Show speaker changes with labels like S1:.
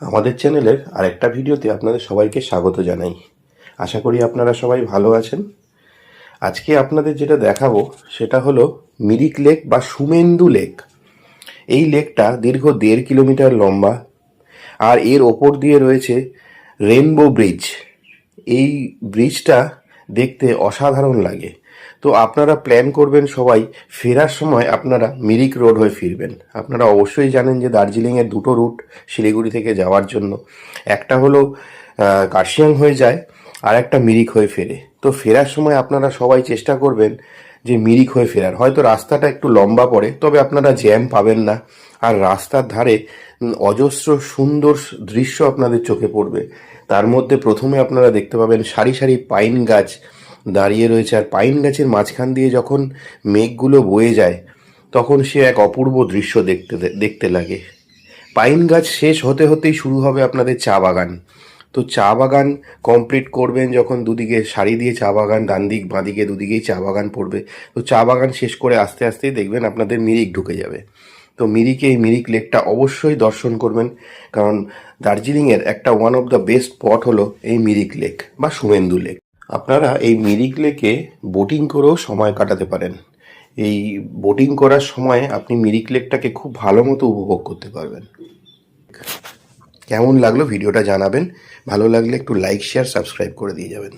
S1: আমাদের চ্যানেলের আরেকটা ভিডিওতে আপনাদের সবাইকে স্বাগত জানাই। আশা করি আপনারা সবাই ভালো আছেন। আজকে আপনাদের যেটা দেখাবো সেটা হলো মিরিক লেক বা সুমেন্দু লেক। এই লেকটা দীর্ঘ 1.5 কিলোমিটার লম্বা, আর এর ওপর দিয়ে রয়েছে রেনবো ব্রিজ। এই ব্রিজটা দেখতে অসাধারণ লাগে। তো আপনারা প্ল্যান করবেন সবাই, ফেরার সময় আপনারা মিরিক রোড হয়ে ফিরবেন। আপনারা অবশ্যই জানেন যে দার্জিলিংয়ের দুটো রুট শিলিগুড়ি থেকে যাওয়ার জন্য, একটা হলো কার্শিয়াং হয়ে যায়, আর একটা মিরিক হয়ে ফেরে। তো ফেরার সময় আপনারা সবাই চেষ্টা করবেন যে মিরিক হয়ে ফেরার। হয়তো রাস্তাটা একটু লম্বা পড়ে, তবে আপনারা জ্যাম পাবেন না। আর রাস্তার ধারে অজস্র সুন্দর দৃশ্য আপনাদের চোখে পড়বে। তার মধ্যে প্রথমে আপনারা দেখতে পাবেন সারি সারি পাইন গাছ দাঁড়িয়ে রয়েছে, আর পাইন গাছের মাঝখান দিয়ে যখন মেঘগুলো বয়ে যায় তখন সে এক অপূর্ব দৃশ্য দেখতে লাগে। পাইন গাছ শেষ হতে হতেই শুরু হবে আপনাদের চা বাগান। তো চা বাগান কমপ্লিট করবেন যখন, দুদিকে সারি দিয়ে চা বাগান, ডান দিক বাঁ দিকে দুদিকেই চা বাগান পড়বে। তো চা বাগান শেষ করে আস্তে আস্তেই দেখবেন আপনাদের মিরিক ঢুকে যাবে। তো মিরিকে এই মিরিক লেকটা অবশ্যই দর্শন করবেন, কারণ দার্জিলিংয়ের একটা one of the best spot হলো এই মিরিক লেক বা সুমেন্দু লেক। আপনারা এই মিরিক লেকে বোটিং করেও সময় কাটাতে পারেন। এই বোটিং করার সময় আপনি মিরিক লেকটাকে খুব ভালো মতো উপভোগ করতে পারবেন। কেমন লাগলো ভিডিওটা জানাবেন। ভালো লাগলে একটু লাইক, শেয়ার, সাবস্ক্রাইব করে দিয়ে যাবেন।